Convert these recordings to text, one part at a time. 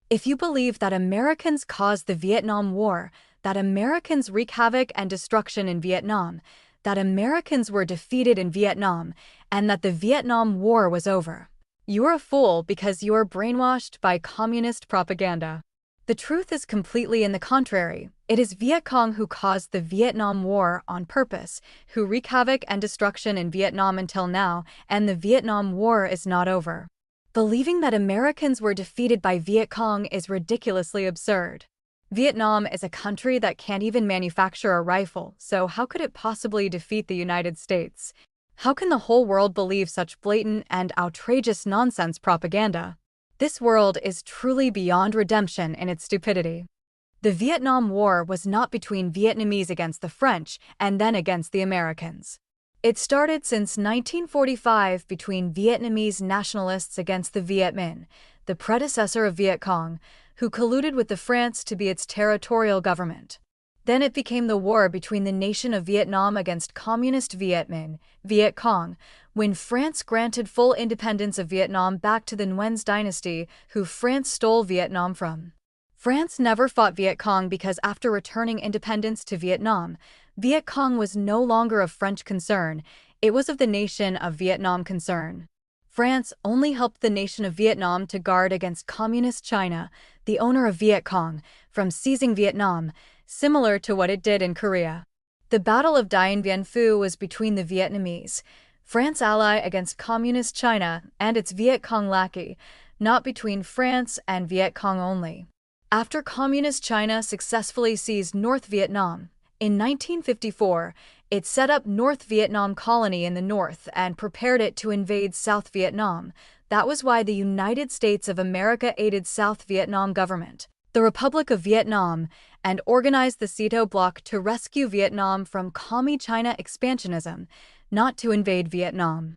If you believe that Americans caused the Vietnam War, that Americans wreak havoc and destruction in Vietnam, that Americans were defeated in Vietnam, and that the Vietnam War was over, you're a fool because you are brainwashed by communist propaganda. The truth is completely in the contrary. It is Vietcong who caused the Vietnam War on purpose, who wreak havoc and destruction in Vietnam until now, and the Vietnam War is not over. Believing that Americans were defeated by Vietcong is ridiculously absurd. Vietnam is a country that can't even manufacture a rifle, so how could it possibly defeat the United States? How can the whole world believe such blatant and outrageous nonsense propaganda? This world is truly beyond redemption in its stupidity. The Vietnam War was not between Vietnamese against the French and then against the Americans. It started since 1945 between Vietnamese nationalists against the Viet Minh, the predecessor of Vietcong, who colluded with the France to be its territorial government. Then it became the war between the nation of Vietnam against Communist Viet Minh, Vietcong, when France granted full independence of Vietnam back to the Nguyen's dynasty, who France stole Vietnam from. France never fought Vietcong because after returning independence to Vietnam, Vietcong was no longer of French concern, it was of the nation of Vietnam concern. France only helped the nation of Vietnam to guard against Communist China, the owner of Vietcong, from seizing Vietnam, similar to what it did in Korea. The Battle of Dien Bien Phu was between the Vietnamese, France ally against Communist China and its Vietcong lackey, not between France and Vietcong only. After Communist China successfully seized North Vietnam, in 1954, it set up North Vietnam Colony in the north and prepared it to invade South Vietnam. That was why the United States of America aided South Vietnam government, the Republic of Vietnam, and organized the SEATO bloc to rescue Vietnam from Commie China expansionism, not to invade Vietnam.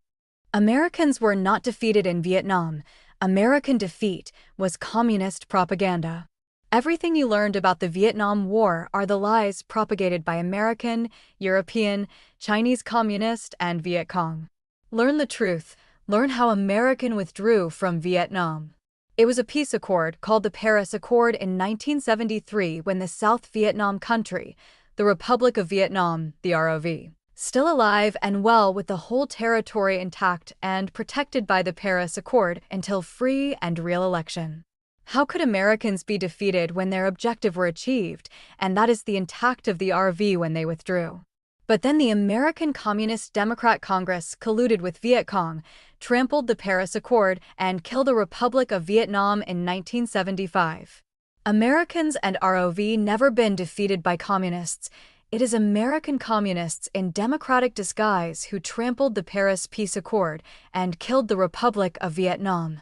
Americans were not defeated in Vietnam. American defeat was communist propaganda. Everything you learned about the Vietnam War are the lies propagated by American, European, Chinese Communist, and Vietcong. Learn the truth. Learn how American withdrew from Vietnam. It was a peace accord called the Paris Accord in 1973 when the South Vietnam country, the Republic of Vietnam, the ROV, still alive and well with the whole territory intact and protected by the Paris Accord until free and real election. How could Americans be defeated when their objective were achieved, and that is the intact of the RV when they withdrew? But then the American Communist Democrat Congress colluded with Vietcong, trampled the Paris Accord, and killed the Republic of Vietnam in 1975. Americans and ROV never been defeated by communists. It is American communists in democratic disguise who trampled the Paris Peace Accord and killed the Republic of Vietnam.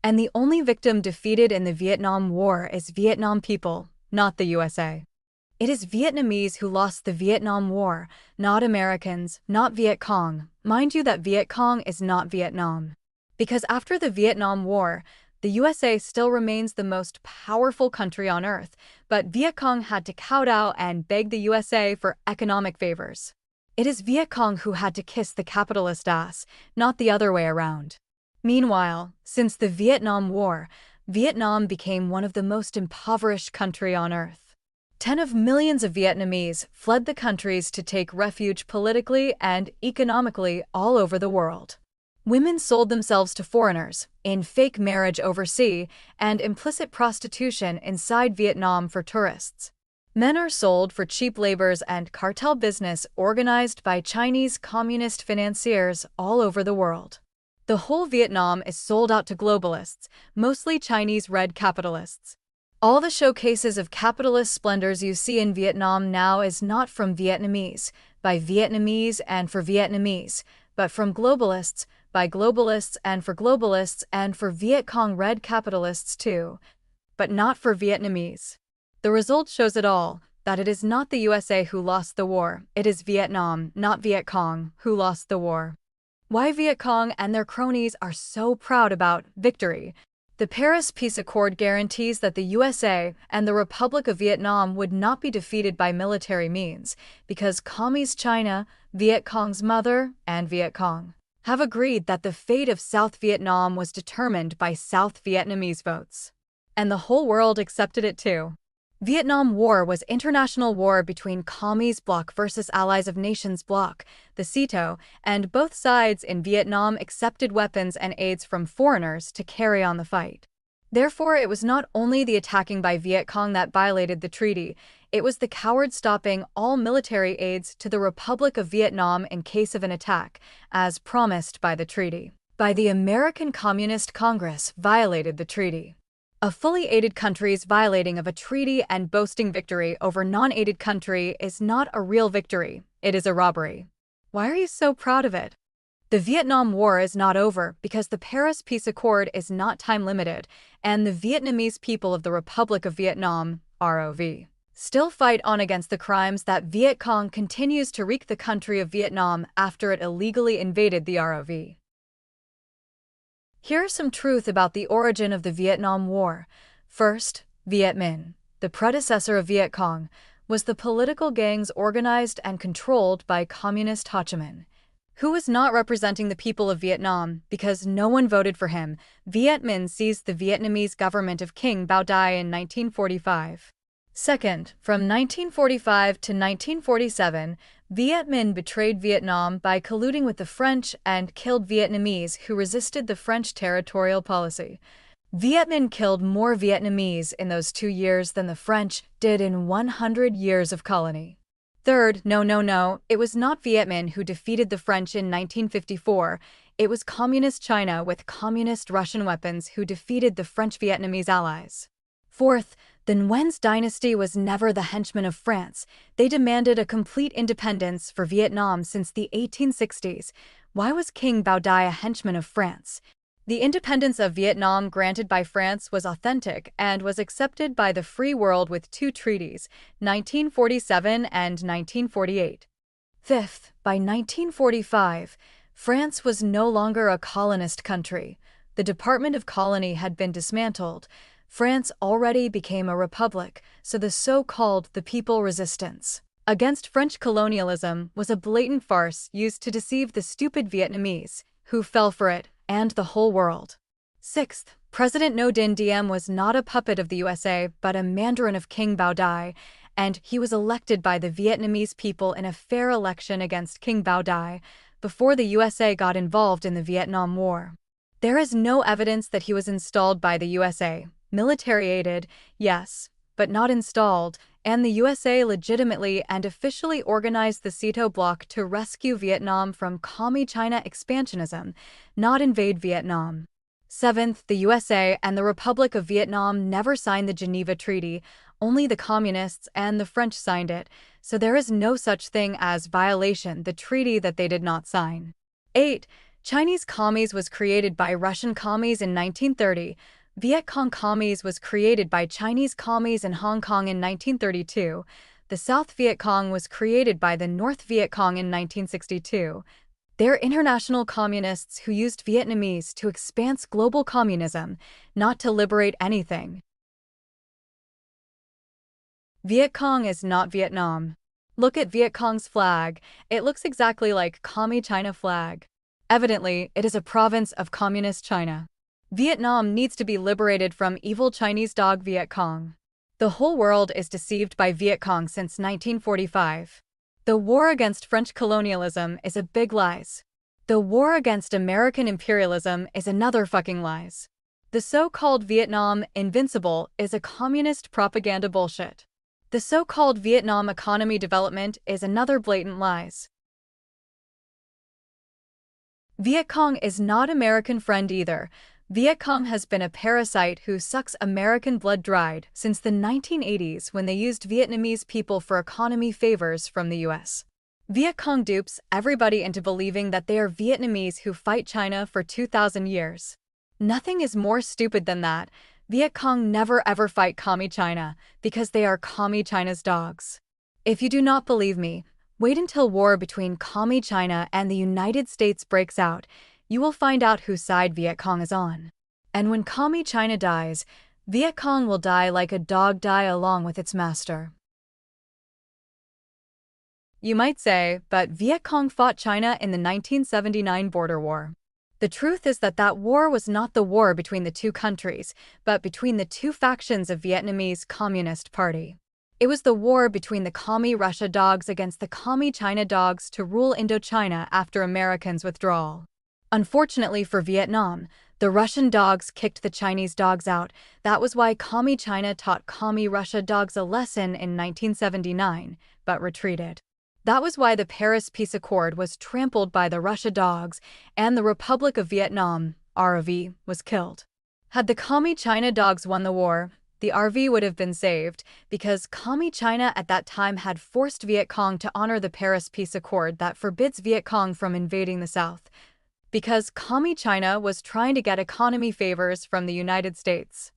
And the only victim defeated in the Vietnam War is Vietnam people, not the USA. It is Vietnamese who lost the Vietnam War, not Americans, not Vietcong. Mind you that Vietcong is not Vietnam. Because after the Vietnam War, the USA still remains the most powerful country on earth, but Vietcong had to kowtow and beg the USA for economic favors. It is Vietcong who had to kiss the capitalist ass, not the other way around. Meanwhile, since the Vietnam War, Vietnam became one of the most impoverished countries on earth. Tens of millions of Vietnamese fled the countries to take refuge politically and economically all over the world. Women sold themselves to foreigners, in fake marriage overseas, and implicit prostitution inside Vietnam for tourists. Men are sold for cheap labors and cartel business organized by Chinese communist financiers all over the world. The whole Vietnam is sold out to globalists, mostly Chinese red capitalists. All the showcases of capitalist splendors you see in Vietnam now is not from Vietnamese, by Vietnamese and for Vietnamese, but from globalists, by globalists and for Vietcong red capitalists too, but not for Vietnamese. The result shows it all, that it is not the USA who lost the war, it is Vietnam, not Vietcong, who lost the war. Why Vietcong and their cronies are so proud about victory. The Paris Peace Accord guarantees that the USA and the Republic of Vietnam would not be defeated by military means, because Communist China, Vietcong's mother, and Vietcong have agreed that the fate of South Vietnam was determined by South Vietnamese votes. and the whole world accepted it too. Vietnam War was international war between Commies bloc versus Allies of Nations bloc, the SEATO, and both sides in Vietnam accepted weapons and aids from foreigners to carry on the fight. Therefore, it was not only the attacking by Vietcong that violated the treaty, it was the cowards stopping all military aids to the Republic of Vietnam in case of an attack, as promised by the treaty. By the American Communist Congress violated the treaty. A fully aided country's violating of a treaty and boasting victory over non-aided country is not a real victory, it is a robbery. Why are you so proud of it? The Vietnam War is not over because the Paris Peace Accord is not time-limited, and the Vietnamese people of the Republic of Vietnam, ROV, still fight on against the crimes that Viet Cong continues to wreak the country of Vietnam after it illegally invaded the ROV. Here's some truth about the origin of the Vietnam War. First, Viet Minh, the predecessor of Viet Cong, was the political gangs organized and controlled by Communist Ho Chi Minh, who was not representing the people of Vietnam because no one voted for him. Viet Minh seized the Vietnamese government of King Bao Dai in 1945. Second, from 1945 to 1947, Viet Minh betrayed Vietnam by colluding with the French and killed Vietnamese who resisted the French territorial policy. Viet Minh killed more Vietnamese in those 2 years than the French did in 100 years of colony. Third, no, it was not Viet Minh who defeated the French in 1954. It was Communist China with Communist Russian weapons who defeated the French Vietnamese allies. Fourth, the Nguyen's dynasty was never the henchmen of France. They demanded a complete independence for Vietnam since the 1860s. Why was King Bao Dai a henchman of France? The independence of Vietnam granted by France was authentic and was accepted by the free world with 2 treaties, 1947 and 1948. Fifth, by 1945, France was no longer a colonist country. The Department of Colony had been dismantled. France already became a republic, so the so-called the People resistance against French colonialism was a blatant farce used to deceive the stupid Vietnamese, who fell for it, and the whole world. Sixth, President Ngo Dinh Diem was not a puppet of the USA but a mandarin of King Bao Dai, and he was elected by the Vietnamese people in a fair election against King Bao Dai before the USA got involved in the Vietnam War. There is no evidence that he was installed by the USA. Military aided, yes, but not installed, and the USA legitimately and officially organized the SEATO bloc to rescue Vietnam from Commie China expansionism, not invade Vietnam. Seventh, the USA and the Republic of Vietnam never signed the Geneva Treaty, only the Communists and the French signed it, so there is no such thing as violation the treaty that they did not sign. 8. Chinese Commies was created by Russian Commies in 1930, Vietcong Commies was created by Chinese Commies in Hong Kong in 1932. The South Vietcong was created by the North Vietcong in 1962. They're international communists who used Vietnamese to expand global communism, not to liberate anything. Vietcong is not Vietnam. Look at Vietcong's flag. It looks exactly like Commie China flag. Evidently, it is a province of Communist China. Vietnam needs to be liberated from evil Chinese dog Vietcong. The whole world is deceived by Vietcong since 1945. The war against French colonialism is a big lies. The war against American imperialism is another fucking lies. The so-called Vietnam Invincible is a communist propaganda bullshit. The so-called Vietnam economy development is another blatant lies. Vietcong is not American friend either. Vietcong has been a parasite who sucks American blood dried since the 1980s when they used Vietnamese people for economy favors from the US. Vietcong dupes everybody into believing that they are Vietnamese who fight China for 2,000 years. Nothing is more stupid than that. Vietcong never ever fight Commie China because they are Commie China's dogs. If you do not believe me, wait until war between Commie China and the United States breaks out. You will find out whose side Vietcong is on. And when Commie China dies, Vietcong will die like a dog die along with its master. You might say, but Vietcong fought China in the 1979 border war. The truth is that that war was not the war between the two countries, but between the two factions of Vietnamese Communist Party. It was the war between the Commie Russia dogs against the Commie China dogs to rule Indochina after Americans' withdrawal. Unfortunately for Vietnam, the Russian dogs kicked the Chinese dogs out. That was why Commie China taught Commie Russia dogs a lesson in 1979, but retreated. That was why the Paris Peace Accord was trampled by the Russia dogs, and the Republic of Vietnam, RV, was killed. Had the Commie China dogs won the war, the RV would have been saved, because Commie China at that time had forced Vietcong to honor the Paris Peace Accord that forbids Vietcong from invading the South, because Commie China was trying to get economy favors from the United States.